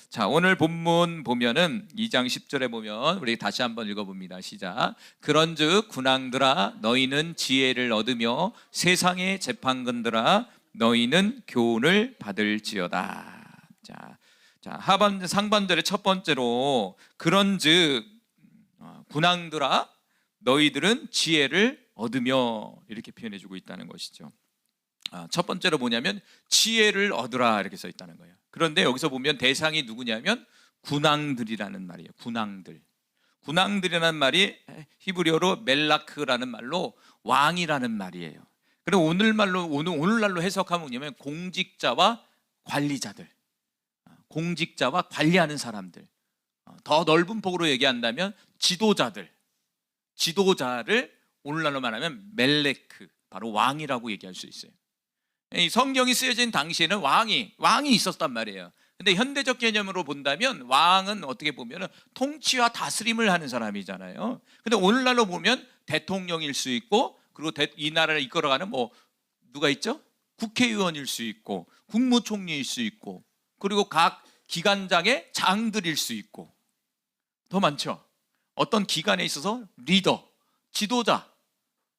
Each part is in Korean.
자, 오늘 본문 보면은 2장 10절에 보면 우리 다시 한번 읽어봅니다. 시작. 그런즉 군왕들아 너희는 지혜를 얻으며 세상의 재판관들아 너희는 교훈을 받을지어다. 자, 상반절의 첫 번째로 그런즉 군왕들아 너희들은 지혜를 얻으며 이렇게 표현해주고 있다는 것이죠. 첫 번째로 뭐냐면 지혜를 얻으라 이렇게 써 있다는 거예요. 그런데 여기서 보면 대상이 누구냐면 군왕들이라는 말이에요. 군왕들이라는 말이 히브리어로 멜라크라는 말로 왕이라는 말이에요. 그리고 오늘날로 해석하면 뭐냐면 공직자와 관리자들, 공직자와 관리하는 사람들, 더 넓은 폭으로 얘기한다면 지도자를 오늘날로 말하면 멜레크, 바로 왕이라고 얘기할 수 있어요. 이 성경이 쓰여진 당시에는 왕이 있었단 말이에요. 근데 현대적 개념으로 본다면 왕은 어떻게 보면 통치와 다스림을 하는 사람이잖아요. 근데 오늘날로 보면 대통령일 수 있고, 그리고 이 나라를 이끌어가는 누가 있죠? 국회의원일 수 있고, 국무총리일 수 있고, 그리고 각 기관장의 장들일 수 있고, 더 많죠. 어떤 기관에 있어서 리더, 지도자,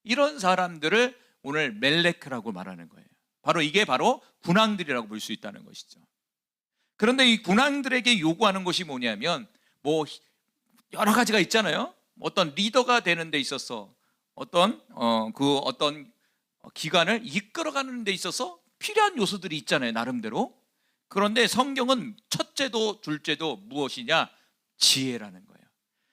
이런 사람들을 오늘 멜레크라고 말하는 거예요. 이게 바로 군왕들이라고 볼 수 있다는 것이죠. 그런데 이 군왕들에게 요구하는 것이 뭐냐면 여러 가지가 있잖아요. 어떤 리더가 되는 데 있어서 어떤 기관을 이끌어가는 데 있어서 필요한 요소들이 있잖아요, 나름대로. 그런데 성경은 첫째도 둘째도 무엇이냐? 지혜라는 거예요.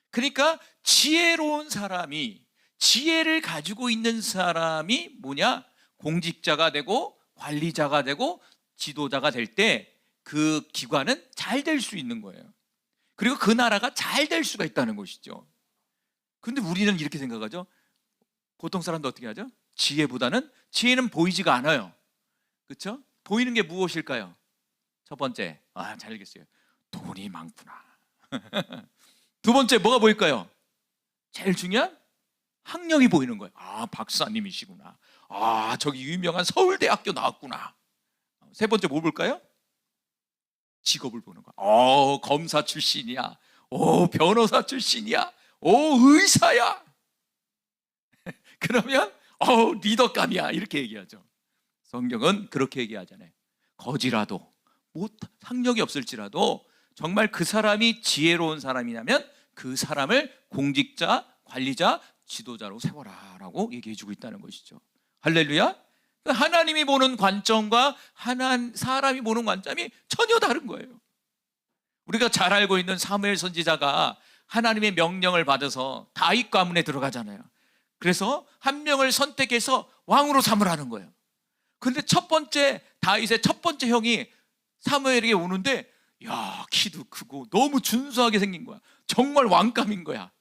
그러니까 지혜로운 사람이, 지혜를 가지고 있는 사람이 뭐냐? 공직자가 되고 관리자가 되고 지도자가 될 때 그 기관은 잘 될 수 있는 거예요. 그리고 그 나라가 잘 될 수가 있다는 것이죠. 그런데 우리는 이렇게 생각하죠. 보통 사람도 어떻게 하죠? 지혜는 보이지가 않아요. 그렇죠? 보이는 게 무엇일까요? 첫 번째, 잘 알겠어요. 돈이 많구나. 두 번째, 뭐가 보일까요? 제일 중요한 학력이 보이는 거예요. 박사님이시구나. 저기 유명한 서울대학교 나왔구나. 세 번째 뭐 볼까요? 직업을 보는 거야. 검사 출신이야. 변호사 출신이야. 의사야. 그러면 리더감이야. 이렇게 얘기하죠. 성경은 그렇게 얘기하잖아요. 거지라도, 학력이 없을지라도 정말 그 사람이 지혜로운 사람이라면 그 사람을 공직자, 관리자, 지도자로 세워라라고 얘기해주고 있다는 것이죠. 할렐루야. 하나님이 보는 관점과 사람이 보는 관점이 전혀 다른 거예요. 우리가 잘 알고 있는 사무엘 선지자가 하나님의 명령을 받아서 다윗 가문에 들어가잖아요. 그래서 한 명을 선택해서 왕으로 삼으라는 거예요. 그런데 다윗의 첫 번째 형이 사무엘에게 오는데 키도 크고 너무 준수하게 생긴 거야. 정말 왕감인 거야.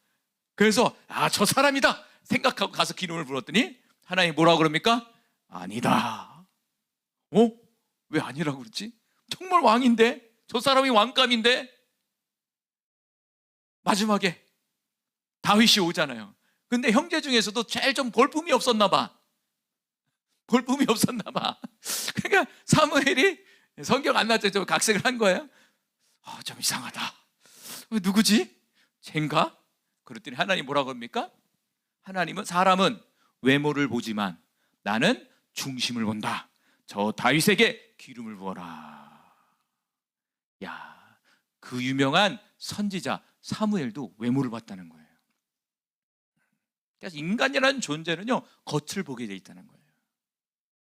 그래서 저 사람이다 생각하고 가서 기름을 부었더니 하나님이 뭐라고 그럽니까? 아니다. 왜 아니라고 그러지? 정말 왕인데, 저 사람이 왕감인데. 마지막에 다윗이 오잖아요. 근데 형제 중에서도 제일 좀 볼품이 없었나 봐. 그러니까 사무엘이 성경 안 나왔죠. 좀 각색을 한 거예요. 좀 이상하다. 누구지? 쟨가? 그랬더니 하나님 뭐라고 합니까? 사람은 외모를 보지만 나는 중심을 본다. 저 다윗에게 기름을 부어라. 그 유명한 선지자 사무엘도 외모를 봤다는 거예요. 그래서 인간이라는 존재는요, 겉을 보게 돼 있다는 거예요.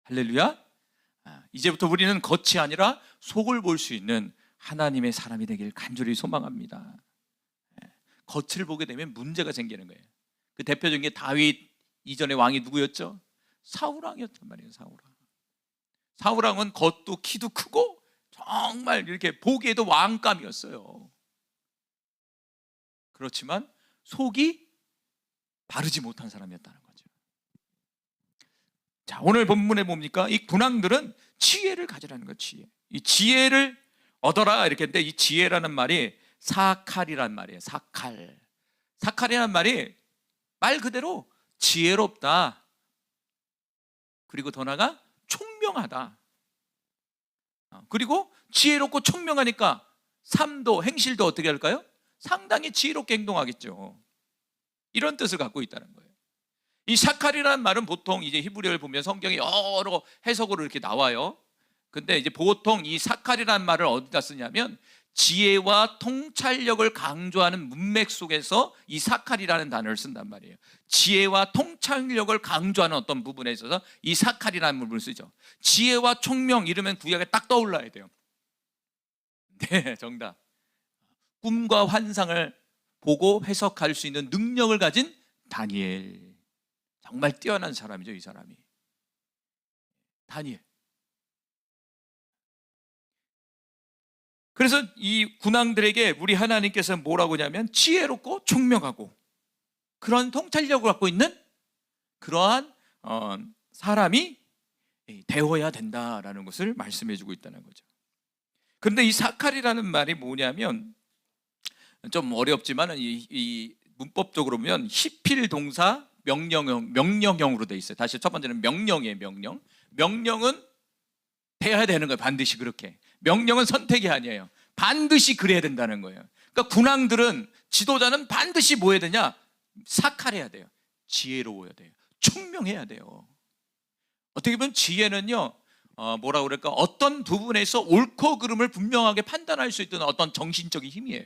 할렐루야. 이제부터 우리는 겉이 아니라 속을 볼 수 있는 하나님의 사람이 되길 간절히 소망합니다. 겉을 보게 되면 문제가 생기는 거예요. 그 대표적인 게 다윗 이전의 왕이 누구였죠? 사울왕이었단 말이에요. 사울왕은 겉도 키도 크고 정말 이렇게 보기에도 왕감이었어요. 그렇지만 속이 바르지 못한 사람이었다는 거죠. 자, 오늘 본문에 뭡니까? 이 군왕들은 지혜를 가지라는 거예요. 이 지혜를 얻어라 이렇게 했는데, 이 지혜라는 말이 사칼이란 말이에요. 사칼이란 말이 말 그대로 지혜롭다. 그리고 더 나아가 총명하다. 그리고 지혜롭고 총명하니까 삶도 행실도 어떻게 할까요? 상당히 지혜롭게 행동하겠죠. 이런 뜻을 갖고 있다는 거예요. 이 샤칼이라는 말은 보통 이제 히브리어를 보면 성경에 여러 해석으로 이렇게 나와요. 근데 이제 보통 이 샤칼이라는 말을 어디다 쓰냐면 지혜와 통찰력을 강조하는 문맥 속에서 이 샤칼이라는 단어를 쓴단 말이에요. 지혜와 통찰력을 강조하는 어떤 부분에 있어서 이 샤칼이라는 부분을 쓰죠. 지혜와 총명 이러면 구약에 딱 떠올라야 돼요. 네, 정답. 꿈과 환상을 보고 해석할 수 있는 능력을 가진 다니엘. 정말 뛰어난 사람이죠, 이 사람이. 다니엘. 그래서 이 군왕들에게 우리 하나님께서 뭐라고 하냐면 지혜롭고 총명하고 그런 통찰력을 갖고 있는 그러한 사람이 되어야 된다라는 것을 말씀해 주고 있다는 거죠. 그런데 이 사칼이라는 말이 뭐냐면 좀 어렵지만 이 문법적으로 보면 히필 동사 명령형으로 돼 있어요. 다시 첫 번째는 명령이에요. 명령은 돼야 되는 거예요. 반드시 그렇게. 명령은 선택이 아니에요. 반드시 그래야 된다는 거예요. 그러니까 군왕들은, 지도자는 반드시 뭐 해야 되냐? 사칼해야 돼요. 지혜로워야 돼요. 총명해야 돼요. 어떻게 보면 지혜는요, 뭐라고 그럴까? 어떤 부분에서 옳고 그름을 분명하게 판단할 수 있는 어떤 정신적인 힘이에요.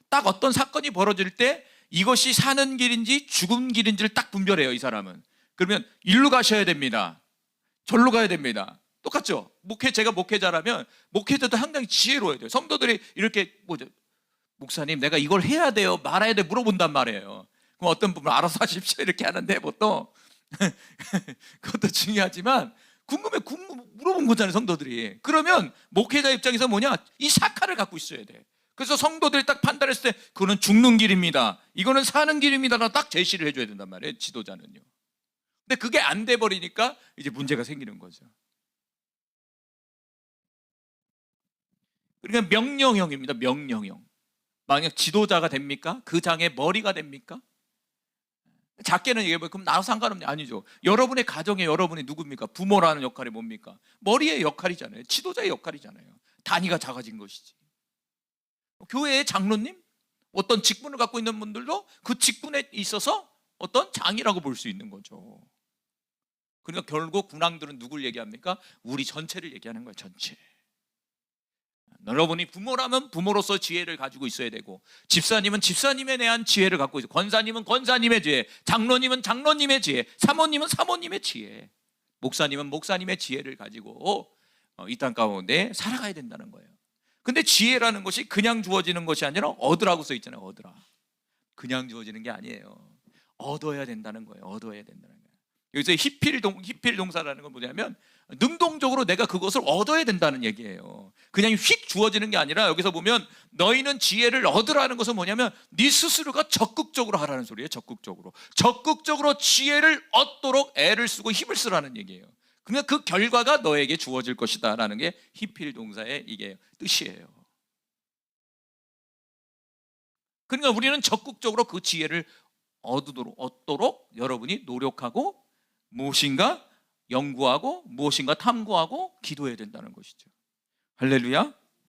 딱 어떤 사건이 벌어질 때 이것이 사는 길인지 죽은 길인지를 딱 분별해요, 이 사람은. 그러면 일로 가셔야 됩니다. 절로 가야 됩니다. 똑같죠? 제가 목회자라면 목회자도 상당히 지혜로워야 돼요. 성도들이 이렇게 목사님 내가 이걸 해야 돼요, 말아야 돼요 물어본단 말이에요. 그럼 어떤 분은 알아서 하십시오 이렇게 하는데 보통 그것도 중요하지만 물어본 거잖아요, 성도들이. 그러면 목회자 입장에서 뭐냐? 이 사카를 갖고 있어야 돼. 그래서 성도들이 딱 판단했을 때 그거는 죽는 길입니다, 이거는 사는 길입니다라고 딱 제시를 해줘야 된단 말이에요, 지도자는요. 근데 그게 안 돼 버리니까 이제 문제가 생기는 거죠. 그러니까 명령형입니다. 명령형. 만약 지도자가 됩니까? 그 장의 머리가 됩니까? 작게는 얘기해보면 그럼 나랑 상관없냐? 아니죠. 여러분의 가정에 여러분이 누굽니까? 부모라는 역할이 뭡니까? 머리의 역할이잖아요. 지도자의 역할이잖아요. 단위가 작아진 것이지. 교회의 장로님? 어떤 직분을 갖고 있는 분들도 그 직분에 있어서 어떤 장이라고 볼 수 있는 거죠. 그러니까 결국 군왕들은 누굴 얘기합니까? 우리 전체를 얘기하는 거예요. 전체. 여러분이 부모라면 부모로서 지혜를 가지고 있어야 되고, 집사님은 집사님에 대한 지혜를 갖고 있어요. 권사님은 권사님의 지혜, 장로님은 장로님의 지혜, 사모님은 사모님의 지혜, 목사님은 목사님의 지혜를 가지고 이 땅 가운데 살아가야 된다는 거예요. 근데 지혜라는 것이 그냥 주어지는 것이 아니라 얻으라고 써 있잖아요. 얻으라. 그냥 주어지는 게 아니에요. 얻어야 된다는 거예요. 얻어야 된다는 거예요. 여기서 히필 동사라는 건 뭐냐면 능동적으로 내가 그것을 얻어야 된다는 얘기예요. 그냥 휙 주어지는 게 아니라 여기서 보면 너희는 지혜를 얻으라는 것은 뭐냐면 네 스스로가 적극적으로 하라는 소리예요. 적극적으로 지혜를 얻도록 애를 쓰고 힘을 쓰라는 얘기예요. 그러면 그 결과가 너에게 주어질 것이다 라는 게 히필 동사의 이게 뜻이에요. 그러니까 우리는 적극적으로 그 지혜를 얻도록 여러분이 노력하고 무엇인가 연구하고 무엇인가 탐구하고 기도해야 된다는 것이죠. 할렐루야.